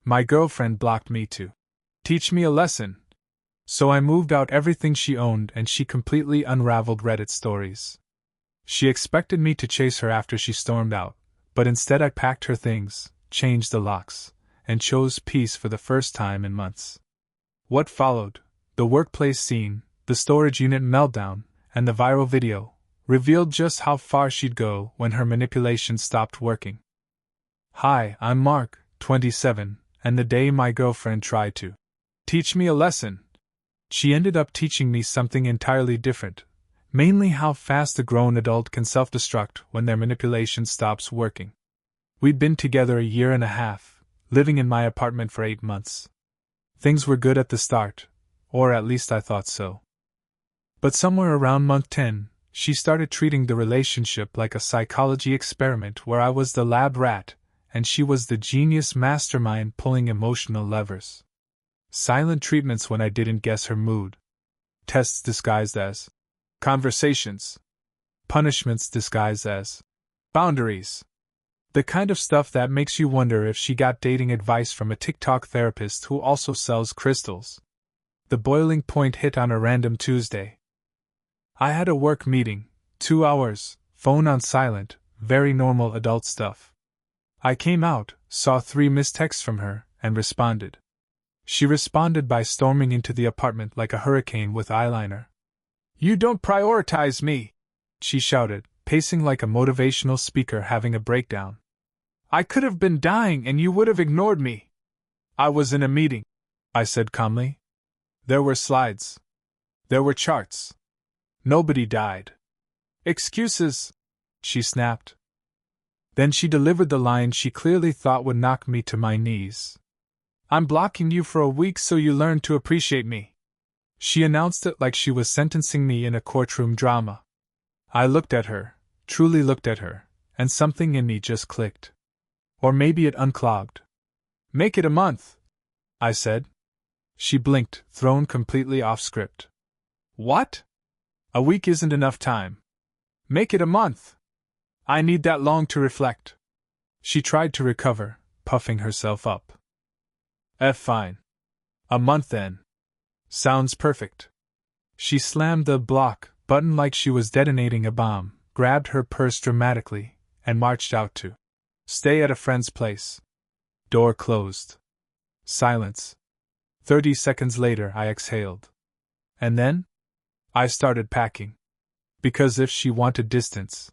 My girlfriend blocked me to teach me a lesson. So I moved out everything she owned and she completely unraveled Reddit stories. She expected me to chase her after she stormed out, but instead I packed her things, changed the locks, and chose peace for the first time in months. What followed, the workplace scene, the storage unit meltdown, and the viral video, revealed just how far she'd go when her manipulation stopped working. Hi, I'm Mark, 27, and the day my girlfriend tried to teach me a lesson, she ended up teaching me something entirely different, mainly how fast a grown adult can self-destruct when their manipulation stops working. We'd been together a year and a half, living in my apartment for 8 months. Things were good at the start, or at least I thought so. But somewhere around month 10, she started treating the relationship like a psychology experiment where I was the lab rat, and she was the genius mastermind pulling emotional levers. Silent treatments when I didn't guess her mood. Tests disguised as conversations. Punishments disguised as boundaries. The kind of stuff that makes you wonder if she got dating advice from a TikTok therapist who also sells crystals. The boiling point hit on a random Tuesday. I had a work meeting, 2 hours, phone on silent, very normal adult stuff. I came out, saw 3 missed texts from her, and responded. She responded by storming into the apartment like a hurricane with eyeliner. "You don't prioritize me!" she shouted, pacing like a motivational speaker having a breakdown. "I could have been dying and you would have ignored me." "I was in a meeting," I said calmly. "There were slides. There were charts. Nobody died." "Excuses," she snapped. Then she delivered the line she clearly thought would knock me to my knees. "I'm blocking you for a week so you learn to appreciate me." She announced it like she was sentencing me in a courtroom drama. I looked at her, truly looked at her, and something in me just clicked. Or maybe it unclogged. "Make it a month," I said. She blinked, thrown completely off script. "What? A week isn't enough time. Make it a month. I need that long to reflect." She tried to recover, puffing herself up. Fine. A month then. Sounds perfect. She slammed the block button like she was detonating a bomb, grabbed her purse dramatically, and marched out to stay at a friend's place. Door closed. Silence. 30 seconds later I exhaled. And then? I started packing. Because if she wanted distance,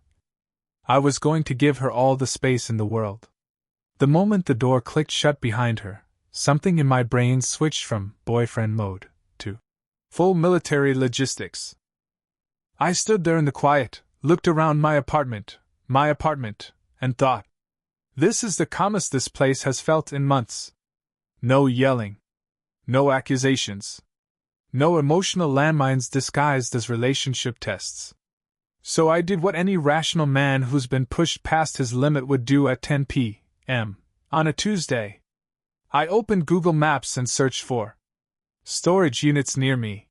I was going to give her all the space in the world. The moment the door clicked shut behind her, something in my brain switched from boyfriend mode to full military logistics. I stood there in the quiet, looked around my apartment, and thought, this is the calmest this place has felt in months. No yelling. No accusations. No emotional landmines disguised as relationship tests. So I did what any rational man who's been pushed past his limit would do at 10 p.m. on a Tuesday. I opened Google Maps and searched for storage units near me.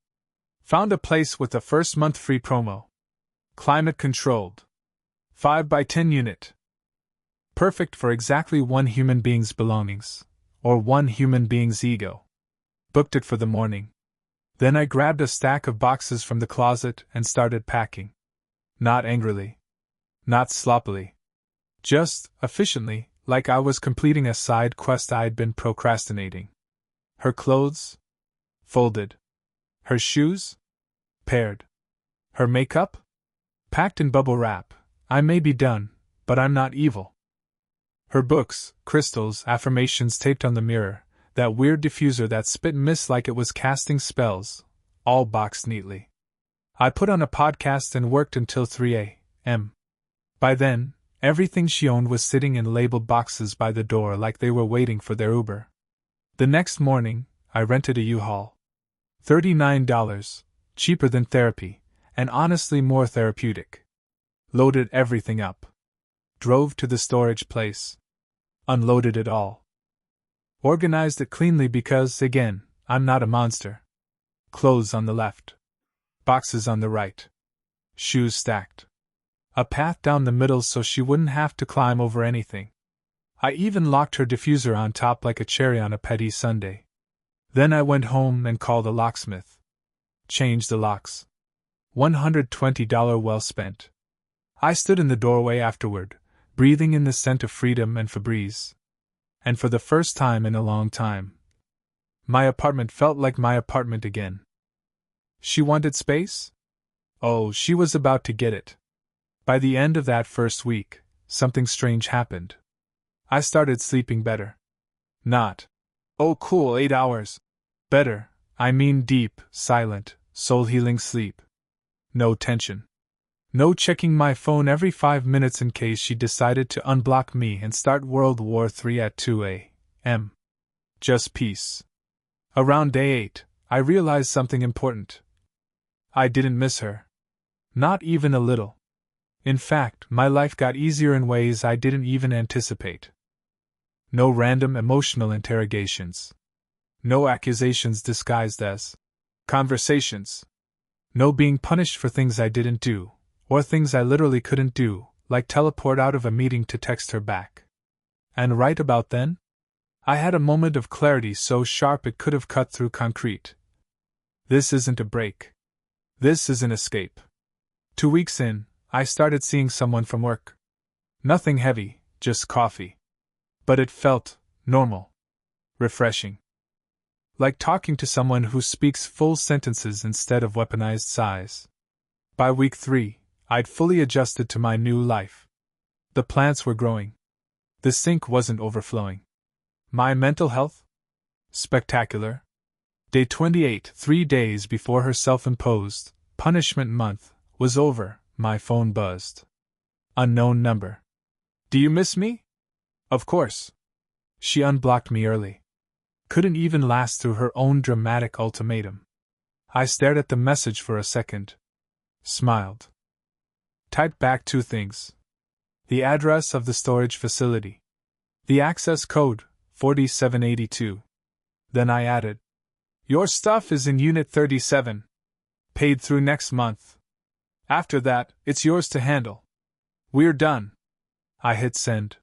Found a place with a first month free promo. Climate controlled. 5x10 unit. Perfect for exactly one human being's belongings, or one human being's ego. Booked it for the morning. Then I grabbed a stack of boxes from the closet and started packing. Not angrily. Not sloppily. Just efficiently, like I was completing a side quest I'd been procrastinating. Her clothes? Folded. Her shoes? Paired. Her makeup? Packed in bubble wrap. I may be done, but I'm not evil. Her books, crystals, affirmations taped on the mirror, that weird diffuser that spit mist like it was casting spells, all boxed neatly. I put on a podcast and worked until 3 a.m. By then, everything she owned was sitting in labeled boxes by the door like they were waiting for their Uber. The next morning, I rented a U-Haul. $39, cheaper than therapy, and honestly more therapeutic. Loaded everything up. Drove to the storage place. Unloaded it all. Organized it cleanly because, again, I'm not a monster. Clothes on the left. Boxes on the right. Shoes stacked. A path down the middle so she wouldn't have to climb over anything. I even locked her diffuser on top like a cherry on a petty sundae. Then I went home and called a locksmith. Changed the locks. $120 well spent. I stood in the doorway afterward, breathing in the scent of freedom and Febreze. And for the first time in a long time, my apartment felt like my apartment again. She wanted space? Oh, she was about to get it. By the end of that first week, something strange happened. I started sleeping better. Not, oh cool, 8 hours. Better, I mean deep, silent, soul-healing sleep. No tension. No checking my phone every 5 minutes in case she decided to unblock me and start World War III at 2 a.m. Just peace. Around day 8, I realized something important. I didn't miss her. Not even a little. In fact, my life got easier in ways I didn't even anticipate. No random emotional interrogations. No accusations disguised as conversations. No being punished for things I didn't do, or things I literally couldn't do, like teleport out of a meeting to text her back. And right about then, I had a moment of clarity so sharp it could have cut through concrete. This isn't a break. This is an escape. 2 weeks in, I started seeing someone from work. Nothing heavy, just coffee. But it felt normal. Refreshing. Like talking to someone who speaks full sentences instead of weaponized sighs. By week 3, I'd fully adjusted to my new life. The plants were growing. The sink wasn't overflowing. My mental health? Spectacular. Day 28, 3 days before her self-imposed punishment month was over, my phone buzzed. Unknown number. Do you miss me? Of course. She unblocked me early. Couldn't even last through her own dramatic ultimatum. I stared at the message for a second. Smiled. Typed back 2 things. The address of the storage facility. The access code, 4782. Then I added, your stuff is in Unit 37. Paid through next month. After that, it's yours to handle. We're done. I hit send.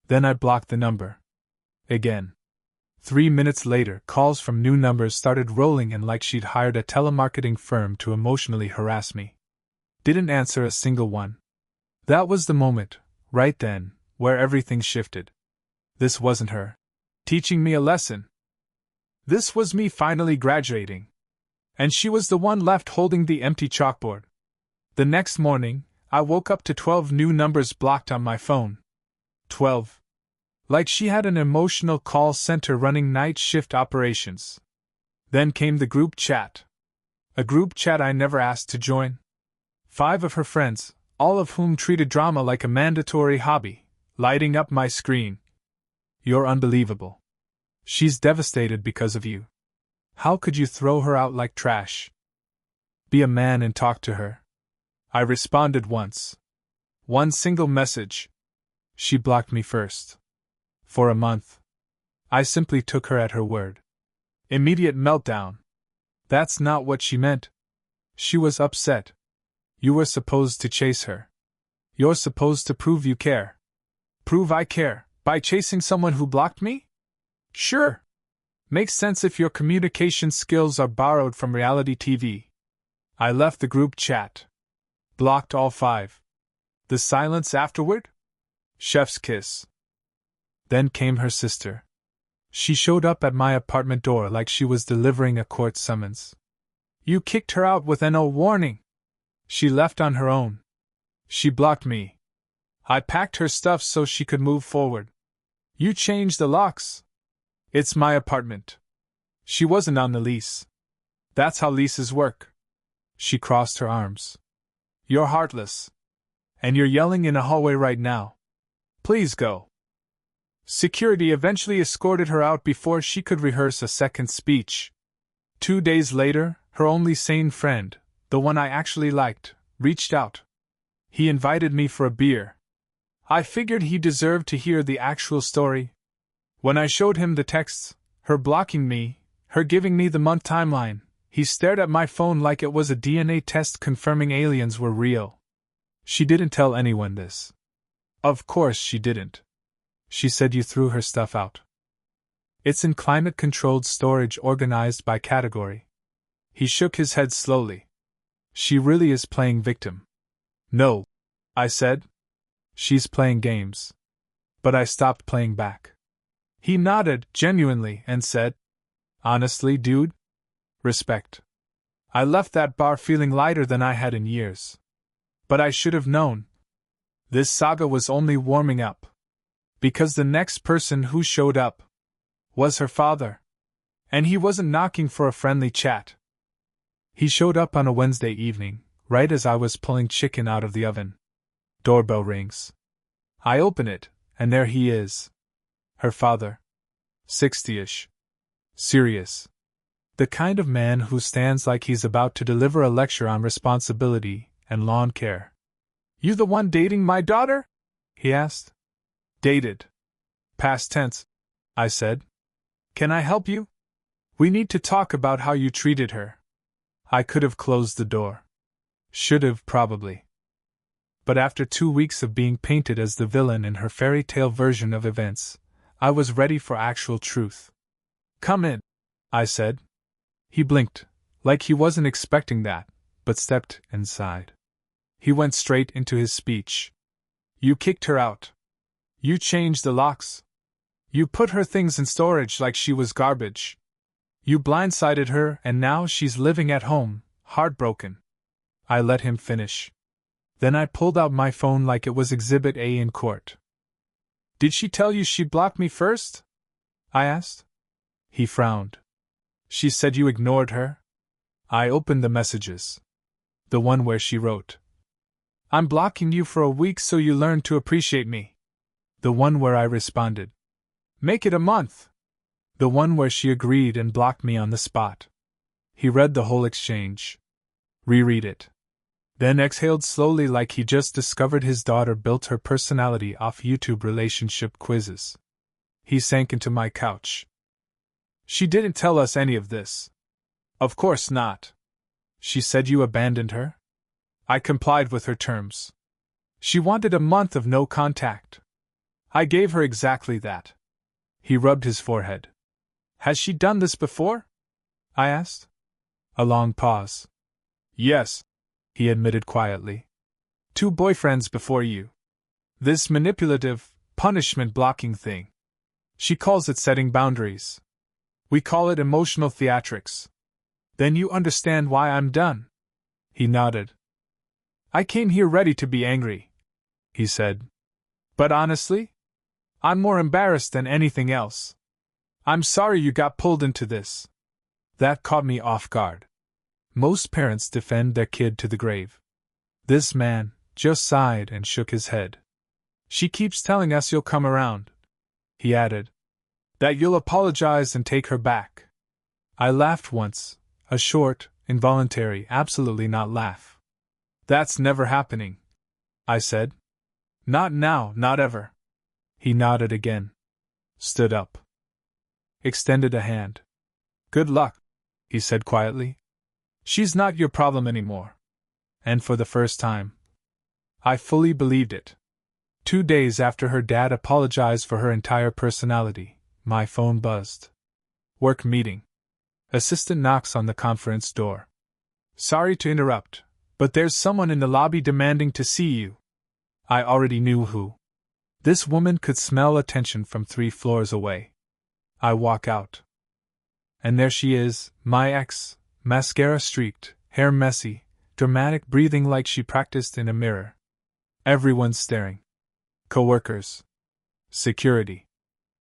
Then I blocked the number. Again. 3 minutes later, calls from new numbers started rolling in like she'd hired a telemarketing firm to emotionally harass me. Didn't answer a single one. That was the moment, right then, where everything shifted. This wasn't her teaching me a lesson. This was me finally graduating. And she was the one left holding the empty chalkboard. The next morning, I woke up to 12 new numbers blocked on my phone. 12. Like she had an emotional call center running night shift operations. Then came the group chat. A group chat I never asked to join. 5 of her friends, all of whom treated drama like a mandatory hobby, lighting up my screen. You're unbelievable. She's devastated because of you. How could you throw her out like trash? Be a man and talk to her. I responded once. One single message. She blocked me first. For a month. I simply took her at her word. Immediate meltdown. That's not what she meant. She was upset. You were supposed to chase her. You're supposed to prove you care. Prove I care, by chasing someone who blocked me? Sure. Makes sense if your communication skills are borrowed from reality TV. I left the group chat. Blocked all 5. The silence afterward? Chef's kiss. Then came her sister. She showed up at my apartment door like she was delivering a court summons. You kicked her out with no warning. She left on her own. She blocked me. I packed her stuff so she could move forward. You changed the locks. It's my apartment. She wasn't on the lease. That's how leases work. She crossed her arms. You're heartless. And you're yelling in a hallway right now. Please go. Security eventually escorted her out before she could rehearse a second speech. 2 days later, her only sane friend, the one I actually liked, reached out. He invited me for a beer. I figured he deserved to hear the actual story. When I showed him the texts, her blocking me, her giving me the month timeline, he stared at my phone like it was a DNA test confirming aliens were real. She didn't tell anyone this. Of course she didn't. She said you threw her stuff out. It's in climate-controlled storage organized by category. He shook his head slowly. She really is playing victim. No, I said. She's playing games. But I stopped playing back. He nodded, genuinely, and said, honestly, dude? Respect. I left that bar feeling lighter than I had in years. But I should have known. This saga was only warming up. Because the next person who showed up was her father. And he wasn't knocking for a friendly chat. He showed up on a Wednesday evening, right as I was pulling chicken out of the oven. Doorbell rings. I open it, and there he is. Her father. 60-ish. Serious. The kind of man who stands like he's about to deliver a lecture on responsibility and lawn care. You the one dating my daughter? He asked. Dated. Past tense, I said. Can I help you? We need to talk about how you treated her. I could have closed the door. Should have, probably. But after 2 weeks of being painted as the villain in her fairy tale version of events, I was ready for actual truth. Come in, I said. He blinked, like he wasn't expecting that, but stepped inside. He went straight into his speech. You kicked her out. You changed the locks. You put her things in storage like she was garbage. You blindsided her and now she's living at home, heartbroken. I let him finish. Then I pulled out my phone like it was Exhibit A in court. Did she tell you she blocked me first? I asked. He frowned. She said you ignored her? I opened the messages. The one where she wrote, I'm blocking you for a week so you learn to appreciate me. The one where I responded, make it a month. The one where she agreed and blocked me on the spot. He read the whole exchange. Reread it. Then exhaled slowly like he just discovered his daughter built her personality off YouTube relationship quizzes. He sank into my couch. She didn't tell us any of this. Of course not. She said you abandoned her? I complied with her terms. She wanted a month of no contact. I gave her exactly that. He rubbed his forehead. Has she done this before? I asked. A long pause. Yes, he admitted quietly. 2 boyfriends before you. This manipulative, punishment-blocking thing. She calls it setting boundaries. We call it emotional theatrics. Then you understand why I'm done. He nodded. I came here ready to be angry, he said. But honestly, I'm more embarrassed than anything else. I'm sorry you got pulled into this. That caught me off guard. Most parents defend their kid to the grave. This man just sighed and shook his head. She keeps telling us you'll come around, he added. That you'll apologize and take her back. I laughed once, a short, involuntary, absolutely not laugh. That's never happening, I said. Not now, not ever. He nodded again. Stood up. Extended a hand. Good luck, he said quietly. She's not your problem anymore. And for the first time, I fully believed it. 2 days after her dad apologized for her entire personality, my phone buzzed. Work meeting. Assistant knocks on the conference door. Sorry to interrupt, but there's someone in the lobby demanding to see you. I already knew who. This woman could smell attention from 3 floors away. I walk out. And there she is, my ex, mascara streaked, hair messy, dramatic breathing like she practiced in a mirror. Everyone's staring. Coworkers. Security.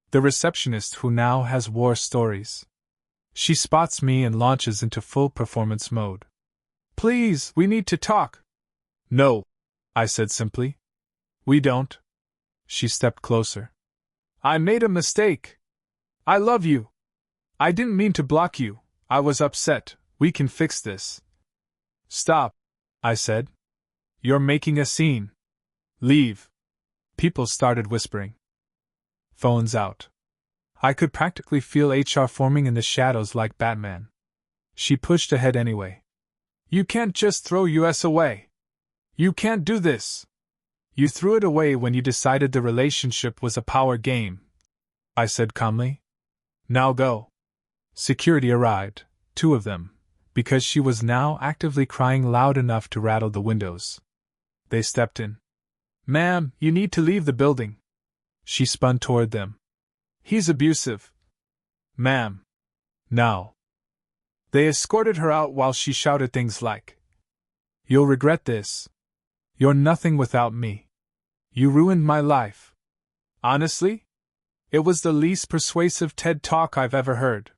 The receptionist who now has war stories. She spots me and launches into full performance mode. Please, we need to talk. No, I said simply. We don't. She stepped closer. I made a mistake. I love you. I didn't mean to block you. I was upset. We can fix this. Stop, I said. You're making a scene. Leave. People started whispering. Phones out. I could practically feel HR forming in the shadows like Batman. She pushed ahead anyway. You can't just throw us away. You can't do this. You threw it away when you decided the relationship was a power game, I said calmly. Now go. Security arrived, 2 of them, because she was now actively crying loud enough to rattle the windows. They stepped in. Ma'am, you need to leave the building. She spun toward them. He's abusive. Ma'am. Now. They escorted her out while she shouted things like, You'll regret this. You're nothing without me. You ruined my life. Honestly? It was the least persuasive TED talk I've ever heard.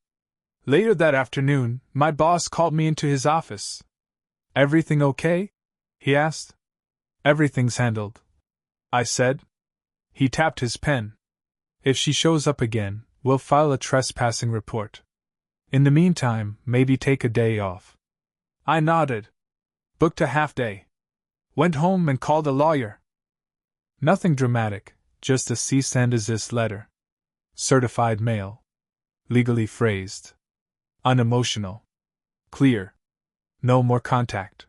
Later that afternoon, my boss called me into his office. Everything okay? He asked. Everything's handled, I said. He tapped his pen. If she shows up again, we'll file a trespassing report. In the meantime, maybe take a day off. I nodded. Booked a half-day. Went home and called a lawyer. Nothing dramatic, just a cease and desist letter. Certified mail. Legally phrased. Unemotional. Clear. No more contact.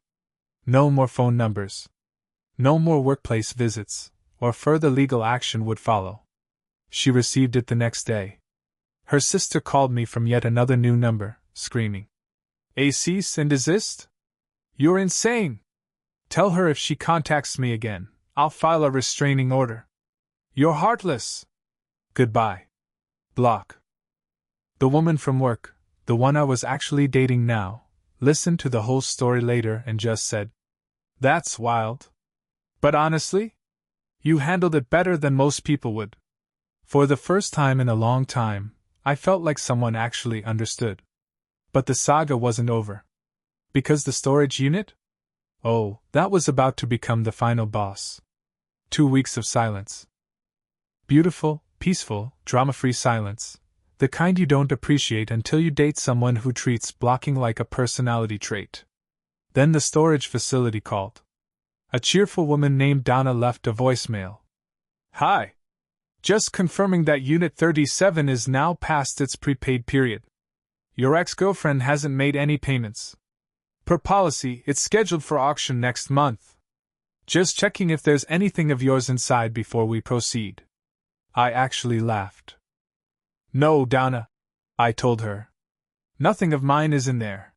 No more phone numbers. No more workplace visits, or further legal action would follow. She received it the next day. Her sister called me from yet another new number, screaming. A cease and desist? You're insane! Tell her if she contacts me again, I'll file a restraining order. You're heartless! Goodbye. Block. The woman from work, the one I was actually dating now, listened to the whole story later and just said, That's wild. But honestly, you handled it better than most people would. For the first time in a long time, I felt like someone actually understood. But the saga wasn't over. Because the storage unit? Oh, that was about to become the final boss. 2 weeks of silence. Beautiful, peaceful, drama-free silence. The kind you don't appreciate until you date someone who treats blocking like a personality trait. Then the storage facility called. A cheerful woman named Donna left a voicemail. Hi. Just confirming that Unit 37 is now past its prepaid period. Your ex-girlfriend hasn't made any payments. Per policy, it's scheduled for auction next month. Just checking if there's anything of yours inside before we proceed. I actually laughed. No, Donna, I told her. Nothing of mine is in there.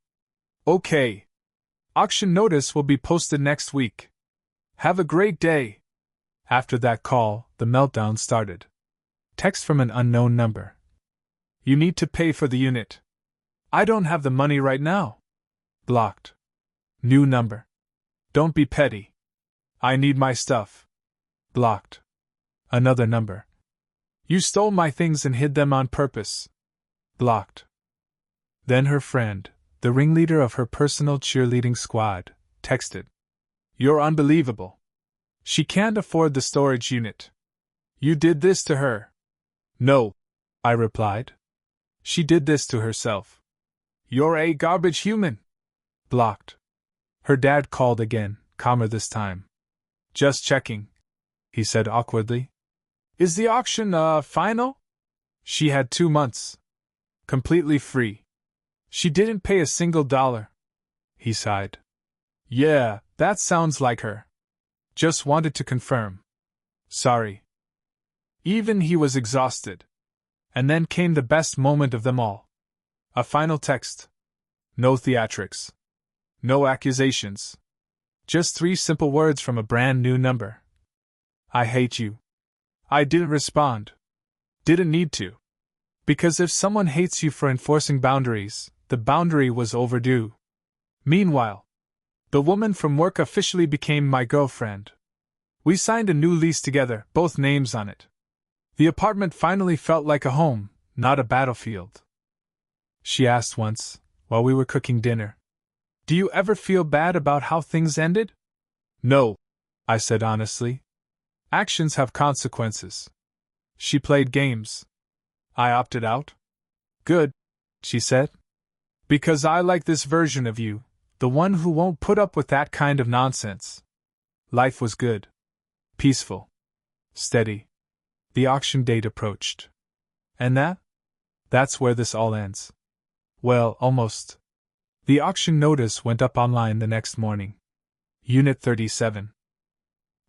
Okay. Auction notice will be posted next week. Have a great day. After that call, the meltdown started. Text from an unknown number. You need to pay for the unit. I don't have the money right now. Blocked. New number. Don't be petty. I need my stuff. Blocked. Another number. You stole my things and hid them on purpose. Blocked. Then her friend, the ringleader of her personal cheerleading squad, texted. You're unbelievable. She can't afford the storage unit. You did this to her. No, I replied. She did this to herself. You're a garbage human. Blocked. Her dad called again, calmer this time. Just checking, he said awkwardly. Is the auction, final? She had 2 months. Completely free. She didn't pay a single dollar. He sighed. Yeah, that sounds like her. Just wanted to confirm. Sorry. Even he was exhausted. And then came the best moment of them all. A final text. No theatrics. No accusations. Just 3 simple words from a brand new number. I hate you. I didn't respond. Didn't need to. Because if someone hates you for enforcing boundaries, the boundary was overdue. Meanwhile, the woman from work officially became my girlfriend. We signed a new lease together, both names on it. The apartment finally felt like a home, not a battlefield. She asked once, while we were cooking dinner. Do you ever feel bad about how things ended? No, I said honestly. Actions have consequences. She played games. I opted out. Good, she said. Because I like this version of you, the one who won't put up with that kind of nonsense. Life was good. Peaceful. Steady. The auction date approached. And that's where this all ends. Well, almost. The auction notice went up online the next morning. Unit 37.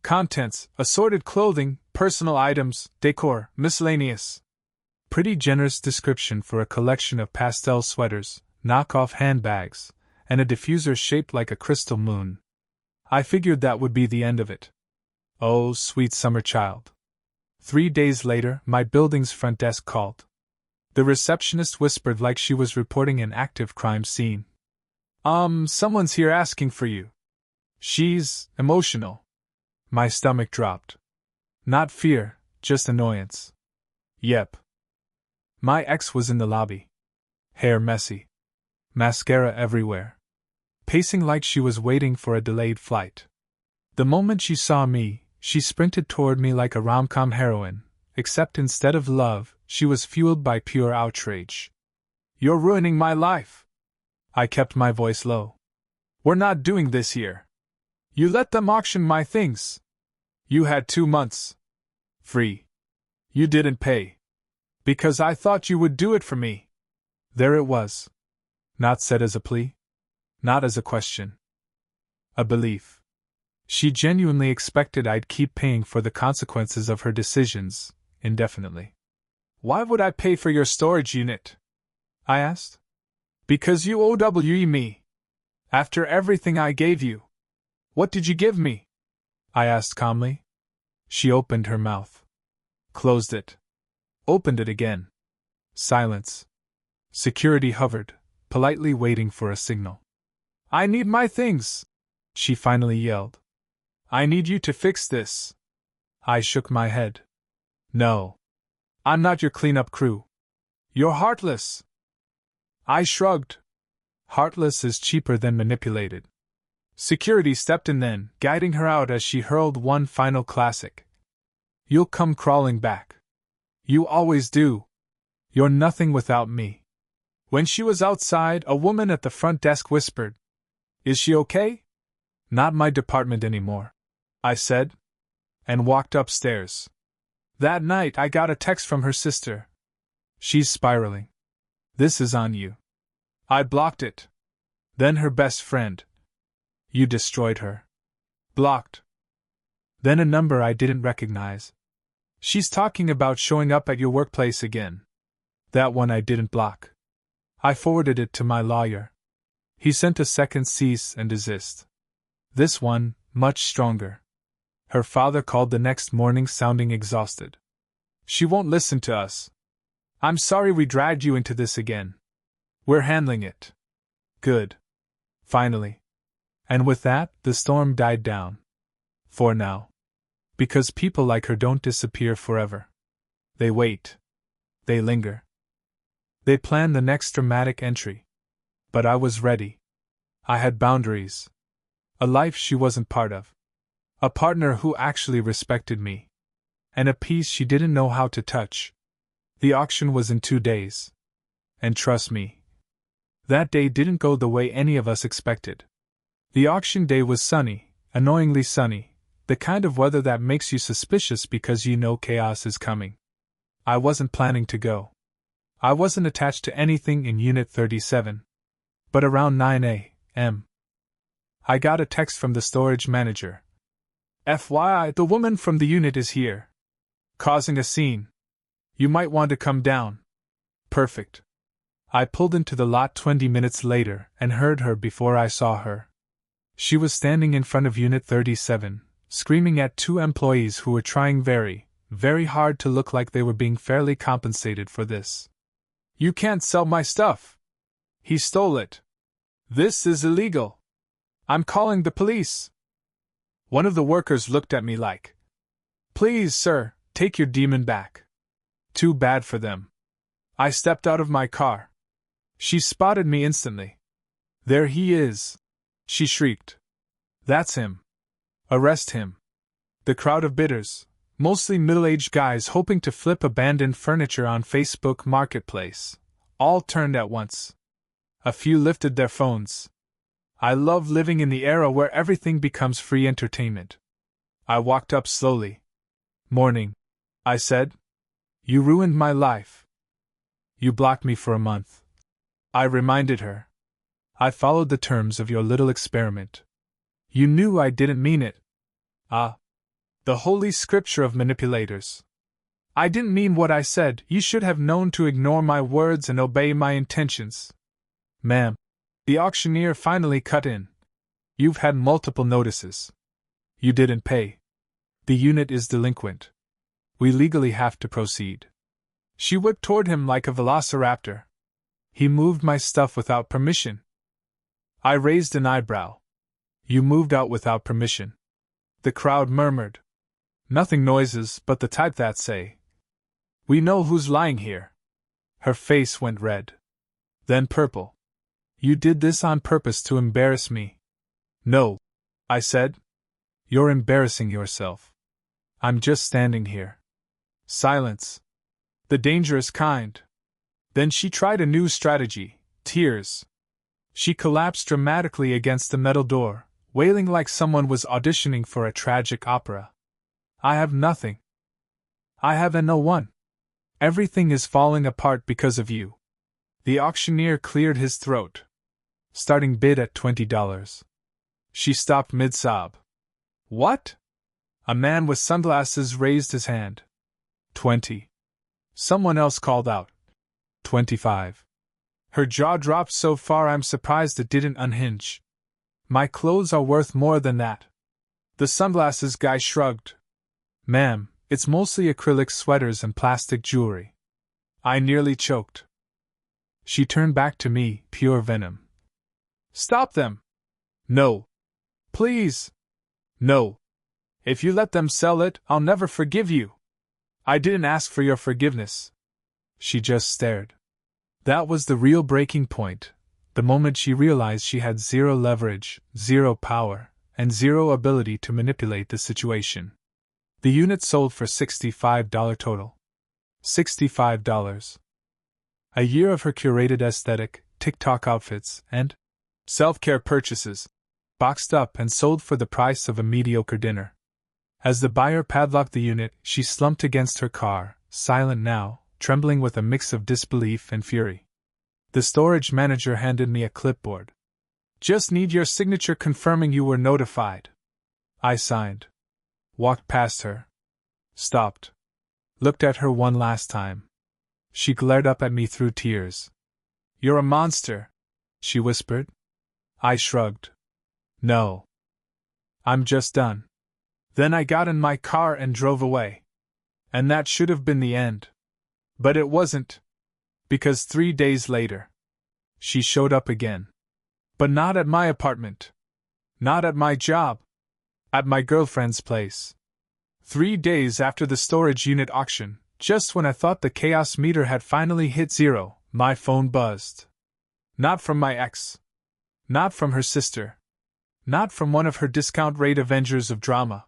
Contents: assorted clothing, personal items, decor, miscellaneous. Pretty generous description for a collection of pastel sweaters, knockoff handbags, and a diffuser shaped like a crystal moon. I figured that would be the end of it. Oh, sweet summer child. 3 days later, my building's front desk called. The receptionist whispered like she was reporting an active crime scene. Someone's here asking for you. She's emotional. My stomach dropped. Not fear, just annoyance. Yep. My ex was in the lobby. Hair messy. Mascara everywhere. Pacing like she was waiting for a delayed flight. The moment she saw me, she sprinted toward me like a rom-com heroine, except instead of love, she was fueled by pure outrage. You're ruining my life. I kept my voice low. We're not doing this here. You let them auction my things. You had 2 months. Free. You didn't pay. Because I thought you would do it for me. There it was. Not said as a plea. Not as a question. A belief. She genuinely expected I'd keep paying for the consequences of her decisions, indefinitely. Why would I pay for your storage unit? I asked. Because you owe me. After everything I gave you. What did you give me? I asked calmly. She opened her mouth. Closed it. Opened it again. Silence. Security hovered, politely waiting for a signal. I need my things, she finally yelled. I need you to fix this. I shook my head. No. I'm not your cleanup crew. You're heartless. I shrugged. Heartless is cheaper than manipulated. Security stepped in then, guiding her out as she hurled one final classic. You'll come crawling back. You always do. You're nothing without me. When she was outside, a woman at the front desk whispered, Is she okay? Not my department anymore, I said, and walked upstairs. That night I got a text from her sister. She's spiraling. This is on you. I blocked it. Then her best friend. You destroyed her. Blocked. Then a number I didn't recognize. She's talking about showing up at your workplace again. That one I didn't block. I forwarded it to my lawyer. He sent a second cease and desist. This one, much stronger. Her father called the next morning sounding exhausted. She won't listen to us. I'm sorry we dragged you into this again. We're handling it. Good. Finally. And with that, the storm died down. For now. Because people like her don't disappear forever. They wait. They linger. They plan the next dramatic entry. But I was ready. I had boundaries. A life she wasn't part of. A partner who actually respected me. And a piece she didn't know how to touch. The auction was in 2 days. And trust me, that day didn't go the way any of us expected. The auction day was sunny, annoyingly sunny, the kind of weather that makes you suspicious because you know chaos is coming. I wasn't planning to go. I wasn't attached to anything in Unit 37. But around 9 a.m., I got a text from the storage manager. FYI, the woman from the unit is here. Causing a scene. You might want to come down. Perfect. I pulled into the lot 20 minutes later and heard her before I saw her. She was standing in front of Unit 37, screaming at 2 employees who were trying very, very hard to look like they were being fairly compensated for this. You can't sell my stuff. He stole it. This is illegal. I'm calling the police. One of the workers looked at me like, Please, sir, take your demon back. Too bad for them. I stepped out of my car. She spotted me instantly. There he is, she shrieked. That's him. Arrest him. The crowd of bidders, mostly middle-aged guys hoping to flip abandoned furniture on Facebook Marketplace, all turned at once. A few lifted their phones. I love living in the era where everything becomes free entertainment. I walked up slowly. Morning, I said. You ruined my life. You blocked me for a month. I reminded her. I followed the terms of your little experiment. You knew I didn't mean it. Ah. The holy scripture of manipulators. I didn't mean what I said. You should have known to ignore my words and obey my intentions. Ma'am. The auctioneer finally cut in. You've had multiple notices. You didn't pay. The unit is delinquent. We legally have to proceed. She whipped toward him like a velociraptor. He moved my stuff without permission. I raised an eyebrow. You moved out without permission. The crowd murmured. Nothing noises but the type that say, "We know who's lying here." Her face went red. Then purple. You did this on purpose to embarrass me. No, I said. You're embarrassing yourself. I'm just standing here. Silence. The dangerous kind. Then she tried a new strategy, tears. She collapsed dramatically against the metal door, wailing like someone was auditioning for a tragic opera. I have nothing. I have no one. Everything is falling apart because of you. The auctioneer cleared his throat. Starting bid at $20. She stopped mid-sob. What? A man with sunglasses raised his hand. 20. Someone else called out. 25. Her jaw dropped so far I'm surprised it didn't unhinge. My clothes are worth more than that. The sunglasses guy shrugged. Ma'am, it's mostly acrylic sweaters and plastic jewelry. I nearly choked. She turned back to me, pure venom. Stop them! No. Please! No. If you let them sell it, I'll never forgive you. I didn't ask for your forgiveness. She just stared. That was the real breaking point, the moment she realized she had zero leverage, zero power, and zero ability to manipulate the situation. The unit sold for $65 total. $65. A year of her curated aesthetic, TikTok outfits, and self-care purchases, boxed up and sold for the price of a mediocre dinner. As the buyer padlocked the unit, she slumped against her car, silent now, trembling with a mix of disbelief and fury. The storage manager handed me a clipboard. Just need your signature confirming you were notified. I signed. Walked past her. Stopped. Looked at her one last time. She glared up at me through tears. You're a monster, she whispered. I shrugged. No. I'm just done. Then I got in my car and drove away. And that should have been the end. But it wasn't. Because 3 days later, she showed up again. But not at my apartment. Not at my job. At my girlfriend's place. 3 days after the storage unit auction, just when I thought the chaos meter had finally hit zero, my phone buzzed. Not from my ex. Not from her sister. Not from one of her discount rate avengers of drama.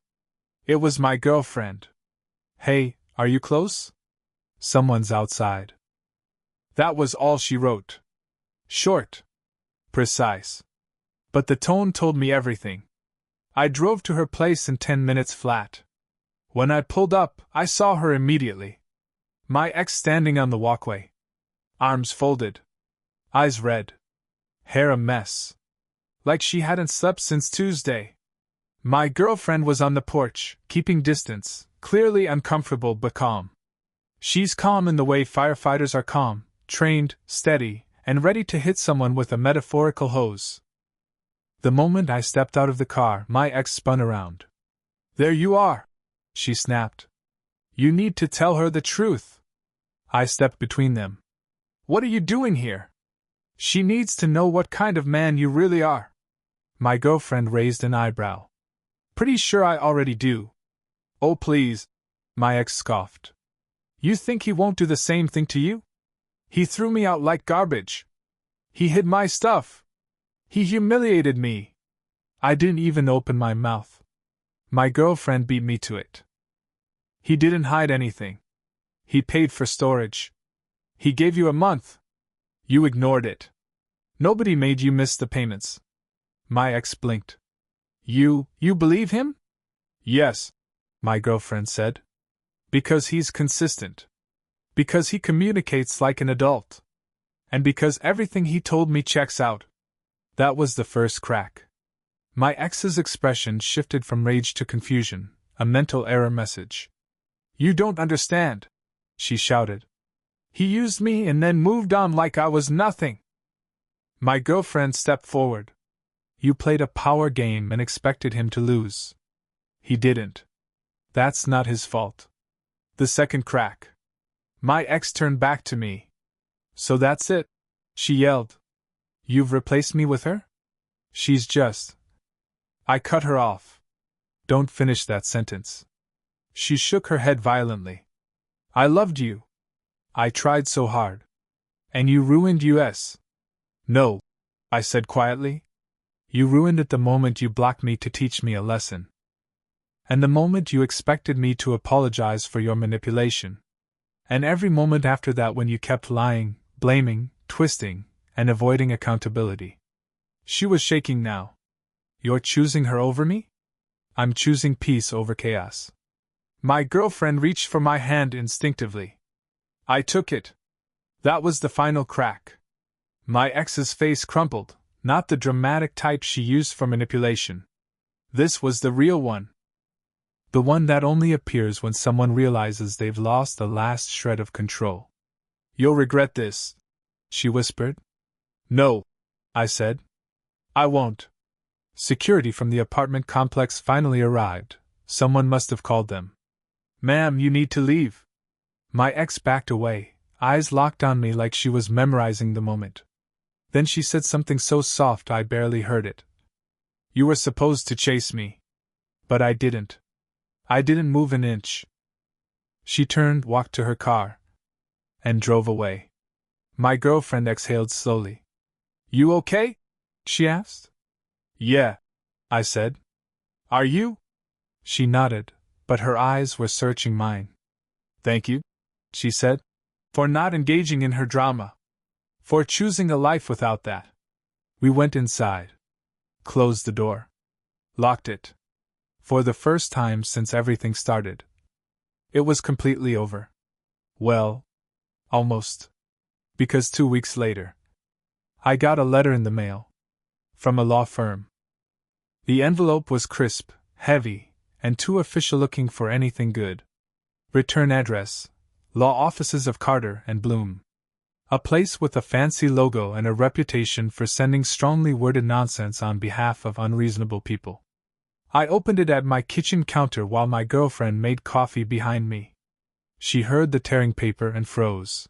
It was my girlfriend. Hey, are you close? Someone's outside. That was all she wrote. Short. Precise. But the tone told me everything. I drove to her place in 10 minutes flat. When I pulled up, I saw her immediately. My ex standing on the walkway. Arms folded. Eyes red. Hair a mess. Like she hadn't slept since Tuesday. My girlfriend was on the porch, keeping distance, clearly uncomfortable but calm. She's calm in the way firefighters are calm, trained, steady, and ready to hit someone with a metaphorical hose. The moment I stepped out of the car, my ex spun around. There you are, she snapped. You need to tell her the truth. I stepped between them. What are you doing here? She needs to know what kind of man you really are. My girlfriend raised an eyebrow. Pretty sure I already do. Oh please, my ex scoffed. You think he won't do the same thing to you? He threw me out like garbage. He hid my stuff. He humiliated me. I didn't even open my mouth. My girlfriend beat me to it. He didn't hide anything. He paid for storage. He gave you a month. You ignored it. Nobody made you miss the payments. My ex blinked. You believe him? Yes, my girlfriend said. Because he's consistent. Because he communicates like an adult. And because everything he told me checks out. That was the first crack. My ex's expression shifted from rage to confusion, A mental error message. You don't understand, she shouted. He used me and then moved on like I was nothing. My girlfriend stepped forward. You played a power game and expected him to lose. He didn't. That's not his fault. The second crack. My ex turned back to me. So that's it, she yelled. You've replaced me with her? She's just. I cut her off. Don't finish that sentence. She shook her head violently. I loved you. I tried so hard. And you ruined us. No, I said quietly. You ruined it the moment you blocked me to teach me a lesson. And the moment you expected me to apologize for your manipulation. And every moment after that when you kept lying, blaming, twisting, and avoiding accountability. She was shaking now. You're choosing her over me? I'm choosing peace over chaos. My girlfriend reached for my hand instinctively. I took it. That was the final crack. My ex's face crumpled, not the dramatic type she used for manipulation. This was the real one. The one that only appears when someone realizes they've lost the last shred of control. You'll regret this, she whispered. No, I said. I won't. Security from the apartment complex finally arrived. Someone must have called them. Ma'am, you need to leave. My ex backed away, eyes locked on me like she was memorizing the moment. Then she said something so soft I barely heard it. You were supposed to chase me. But I didn't. I didn't move an inch. She turned, walked to her car, and drove away. My girlfriend exhaled slowly. You okay? She asked. Yeah, I said. Are you? She nodded, but her eyes were searching mine. Thank you, she said, for not engaging in her drama. For choosing a life without that. We went inside. Closed the door. Locked it. For the first time since everything started. It was completely over. Well, almost. Because 2 weeks later, I got a letter in the mail. From a law firm. The envelope was crisp, heavy, and too official looking for anything good. Return address: Law Offices of Carter and Bloom. A place with a fancy logo and a reputation for sending strongly worded nonsense on behalf of unreasonable people. I opened it at my kitchen counter while my girlfriend made coffee behind me. She heard the tearing paper and froze.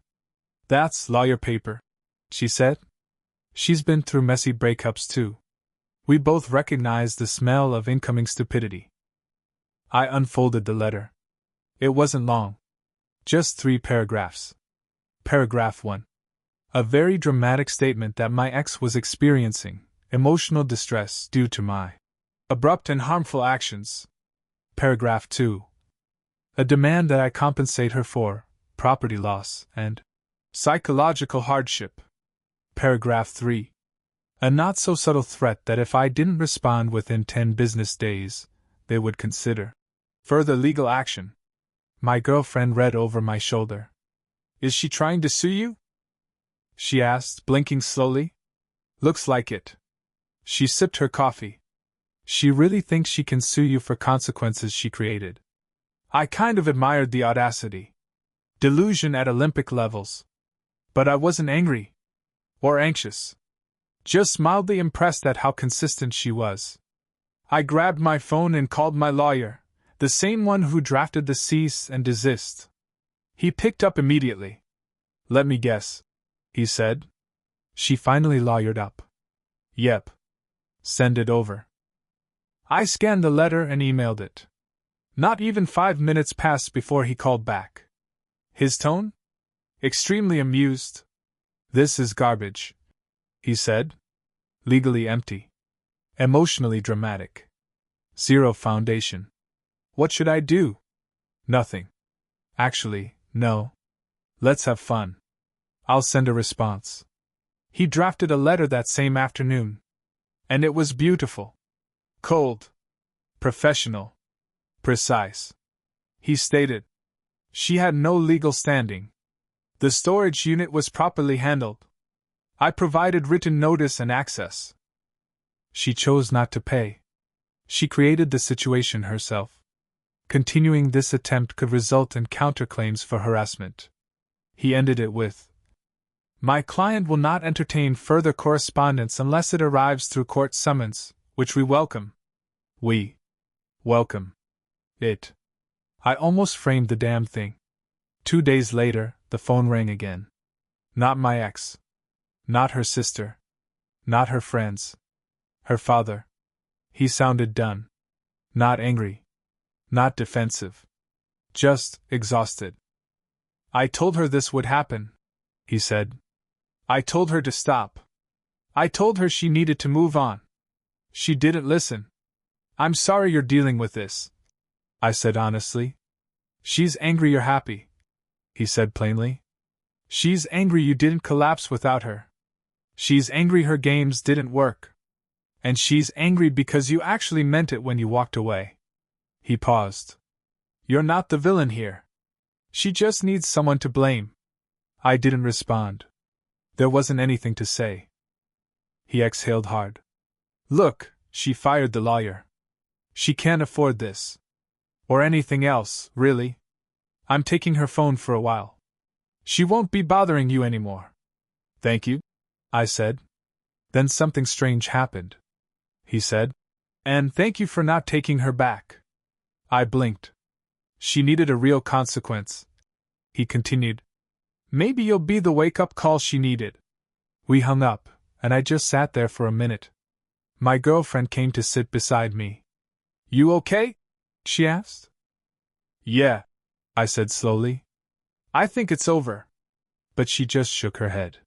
That's lawyer paper, she said. She's been through messy breakups too. We both recognized the smell of incoming stupidity. I unfolded the letter. It wasn't long. Just 3 paragraphs. Paragraph 1. A very dramatic statement that my ex was experiencing emotional distress due to my abrupt and harmful actions. Paragraph 2. A demand that I compensate her for property loss and psychological hardship. Paragraph 3. A not-so-subtle threat that if I didn't respond within 10 business days, they would consider further legal action. My girlfriend read over my shoulder. Is she trying to sue you? She asked, blinking slowly. Looks like it. She sipped her coffee. She really thinks she can sue you for consequences she created. I kind of admired the audacity. Delusion at Olympic levels. But I wasn't angry. Or anxious. Just mildly impressed at how consistent she was. I grabbed my phone and called my lawyer, the same one who drafted the cease and desist. He picked up immediately. Let me guess, he said. She finally lawyered up. Yep. Send it over. I scanned the letter and emailed it. Not even 5 minutes passed before he called back. His tone? Extremely amused. This is garbage, he said. Legally empty. Emotionally dramatic. Zero foundation. What should I do? Nothing. Actually, no. Let's have fun. I'll send a response. He drafted a letter that same afternoon. And it was beautiful. Cold. Professional. Precise. He stated. She had no legal standing. The storage unit was properly handled. I provided written notice and access. She chose not to pay. She created the situation herself. Continuing this attempt could result in counterclaims for harassment. He ended it with, "My client will not entertain further correspondence unless it arrives through court summons, which we welcome. We welcome it." I almost framed the damn thing. 2 days later, the phone rang again. Not my ex. Not her sister. Not her friends. Her father. He sounded done. Not angry. Not defensive. Just exhausted. "I told her this would happen," he said. "I told her to stop. I told her she needed to move on. She didn't listen. I'm sorry you're dealing with this," I said honestly. "She's angry you're happy," he said plainly. "She's angry you didn't collapse without her. She's angry her games didn't work. And she's angry because you actually meant it when you walked away." He paused. "You're not the villain here. She just needs someone to blame." I didn't respond. There wasn't anything to say. He exhaled hard. "Look, she fired the lawyer. She can't afford this. Or anything else, really. I'm taking her phone for a while. She won't be bothering you anymore." "Thank you," I said. "Then something strange happened," he said. "And thank you for not taking her back." I blinked. "She needed a real consequence," he continued. "Maybe you'll be the wake-up call she needed." We hung up, and I just sat there for a minute. My girlfriend came to sit beside me. "You okay?" she asked. "Yeah," I said slowly. "I think it's over." But she just shook her head.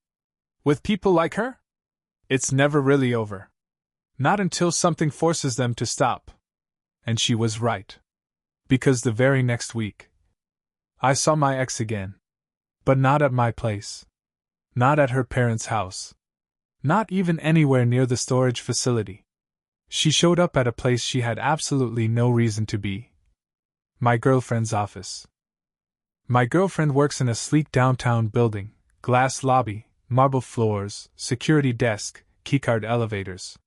"With people like her? It's never really over. Not until something forces them to stop." And she was right. Because the very next week, I saw my ex again. But not at my place. Not at her parents' house. Not even anywhere near the storage facility. She showed up at a place she had absolutely no reason to be. My girlfriend's office. My girlfriend works in a sleek downtown building, glass lobby, marble floors, security desk, keycard elevators.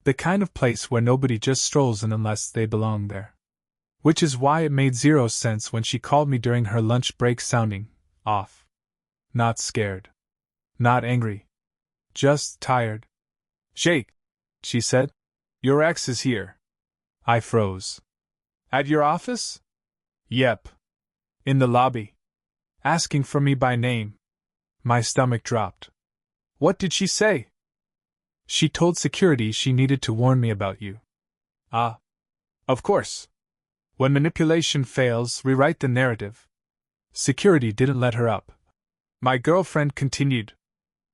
The kind of place where nobody just strolls in unless they belong there. Which is why it made zero sense when she called me during her lunch break sounding off. Not scared. Not angry. Just tired. "Jake," she said, "your ex is here." I froze. "At your office?" "Yep. In the lobby. Asking for me by name." My stomach dropped. "What did she say?" "She told security she needed to warn me about you." "Ah. Of course. When manipulation fails, rewrite the narrative." "Security didn't let her up," my girlfriend continued.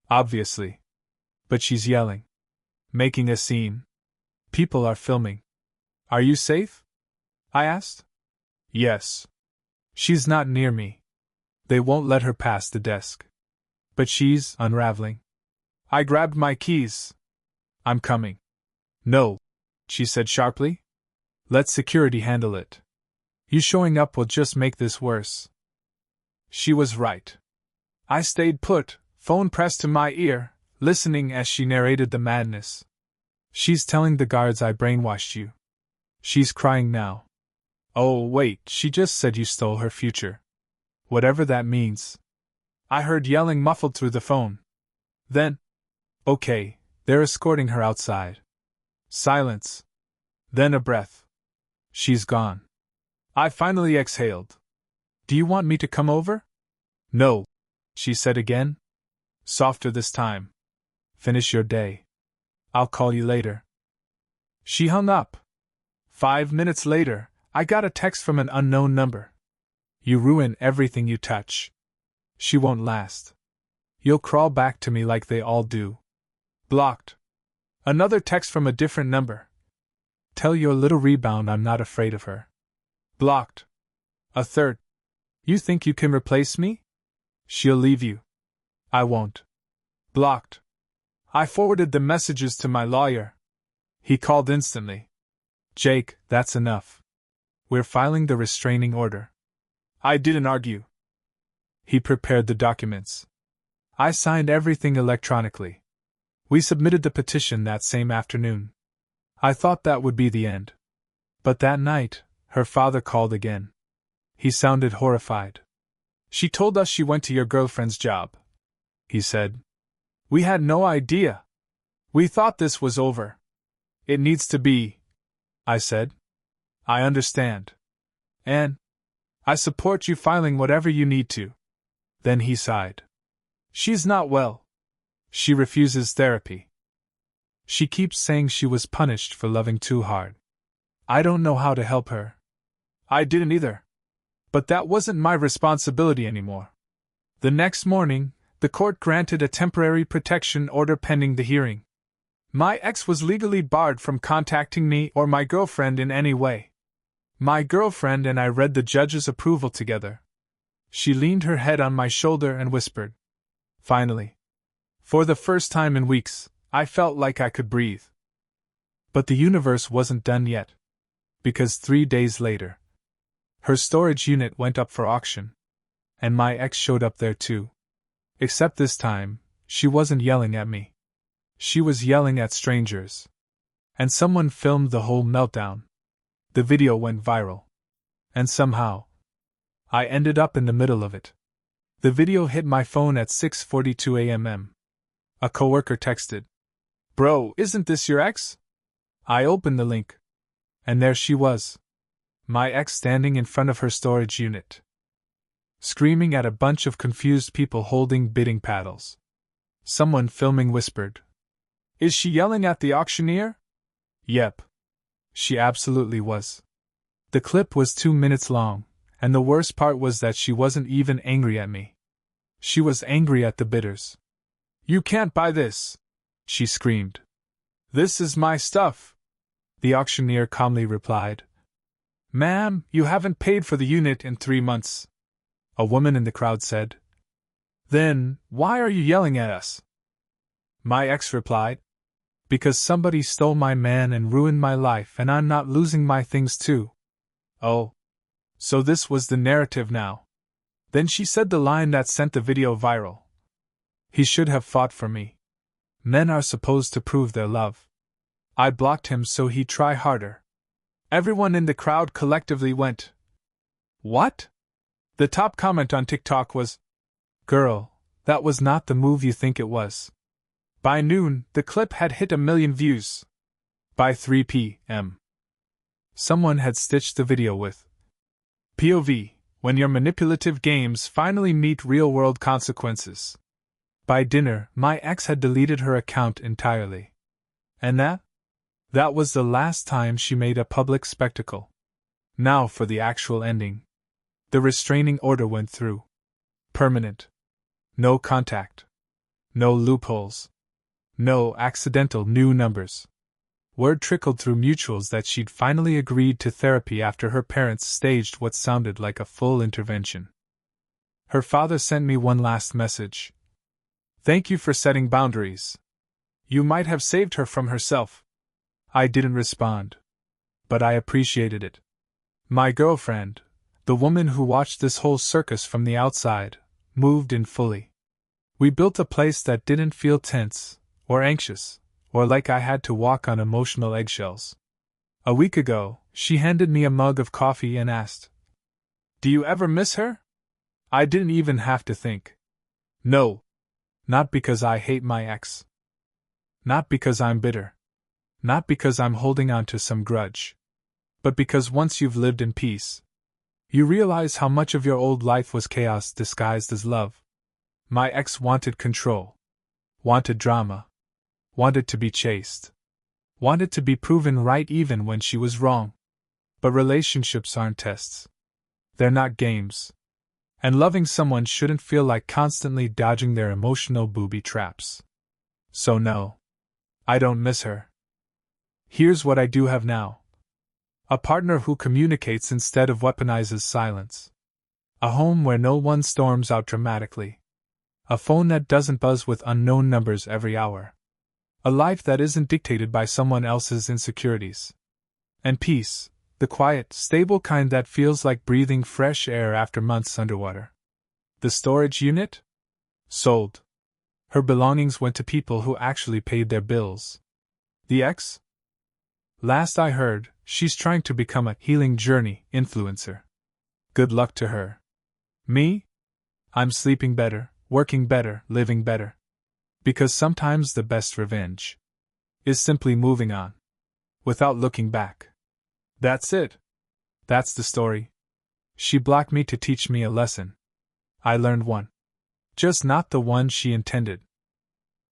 "Obviously. But she's yelling. Making a scene. People are filming." "Are you safe?" I asked. "Yes. She's not near me. They won't let her past the desk. But she's unraveling." I grabbed my keys. "I'm coming." "No," she said sharply. "Let security handle it. You showing up will just make this worse." She was right. I stayed put, phone pressed to my ear, listening as she narrated the madness. "She's telling the guards I brainwashed you. She's crying now. Oh, wait, she just said you stole her future. Whatever that means." I heard yelling muffled through the phone. Then, "Okay, they're escorting her outside." Silence. Then a breath. "She's gone." I finally exhaled. "Do you want me to come over?" "No," she said again. Softer this time. "Finish your day. I'll call you later." She hung up. 5 minutes later, I got a text from an unknown number. "You ruin everything you touch. She won't last. You'll crawl back to me like they all do." Blocked. Another text from a different number. "Tell your little rebound I'm not afraid of her." Blocked. A third. "You think you can replace me? She'll leave you. I won't." Blocked. I forwarded the messages to my lawyer. He called instantly. "Jake, that's enough. We're filing the restraining order." I didn't argue. He prepared the documents. I signed everything electronically. We submitted the petition that same afternoon. I thought that would be the end. But that night, Her father called again. He sounded horrified. She told us she went to your girlfriend's job, he said. We had no idea. We thought this was over. It needs to be, I said. I understand. And I support you filing whatever you need to. Then he sighed. She's not well. She refuses therapy. She keeps saying she was punished for loving too hard. I don't know how to help her. I didn't either. But that wasn't my responsibility anymore. The next morning, the court granted a temporary protection order pending the hearing. My ex was legally barred from contacting me or my girlfriend in any way. My girlfriend and I read the judge's approval together. She leaned her head on my shoulder and whispered. Finally. For the first time in weeks, I felt like I could breathe. But the universe wasn't done yet. Because 3 days later, her storage unit went up for auction. And my ex showed up there too. Except this time, she wasn't yelling at me. She was yelling at strangers. And someone filmed the whole meltdown. The video went viral. And somehow, I ended up in the middle of it. The video hit my phone at 6:42 a.m. A coworker texted, "Bro, isn't this your ex?" I opened the link. And there she was. My ex standing in front of her storage unit. Screaming at a bunch of confused people holding bidding paddles. Someone filming whispered, "Is she yelling at the auctioneer?" Yep. She absolutely was. The clip was 2 minutes long, and the worst part was that she wasn't even angry at me. She was angry at the bidders. "You can't buy this!" she screamed. "This is my stuff!" The auctioneer calmly replied. "Ma'am, you haven't paid for the unit in 3 months." A woman in the crowd said. "Then, why are you yelling at us?" My ex replied. "Because somebody stole my man and ruined my life and I'm not losing my things too." Oh. So this was the narrative now. Then she said the line that sent the video viral. "He should have fought for me. Men are supposed to prove their love." I blocked him so he'd try harder. Everyone in the crowd collectively went, "What?" The top comment on TikTok was, "Girl, that was not the move you think it was." By noon, the clip had hit 1 million views. By 3 p.m., someone had stitched the video with POV, when your manipulative games finally meet real-world consequences. By dinner, my ex had deleted her account entirely. And that was the last time she made a public spectacle. Now for the actual ending. The restraining order went through. Permanent. No contact. No loopholes. No accidental new numbers. Word trickled through mutuals that she'd finally agreed to therapy after her parents staged what sounded like a full intervention. Her father sent me one last message. "Thank you for setting boundaries. You might have saved her from herself." I didn't respond. But I appreciated it. My girlfriend, the woman who watched this whole circus from the outside, moved in fully. We built a place that didn't feel tense, or anxious, or like I had to walk on emotional eggshells. A week ago, she handed me a mug of coffee and asked, "Do you ever miss her?" I didn't even have to think. No. Not because I hate my ex. Not because I'm bitter. Not because I'm holding on to some grudge. But because once you've lived in peace, you realize how much of your old life was chaos disguised as love. My ex wanted control. Wanted drama. Wanted to be chased. Wanted to be proven right even when she was wrong. But relationships aren't tests. They're not games. And loving someone shouldn't feel like constantly dodging their emotional booby traps. So no. I don't miss her. Here's what I do have now. A partner who communicates instead of weaponizes silence. A home where no one storms out dramatically. A phone that doesn't buzz with unknown numbers every hour. A life that isn't dictated by someone else's insecurities. And peace, the quiet, stable kind that feels like breathing fresh air after months underwater. The storage unit? Sold. Her belongings went to people who actually paid their bills. The ex? Last I heard, She's trying to become a healing journey influencer. Good luck to her. Me? I'm sleeping better, working better, living better. Because sometimes the best revenge is simply moving on, without looking back. That's it. That's the story. She blocked me to teach me a lesson. I learned one. Just not the one she intended.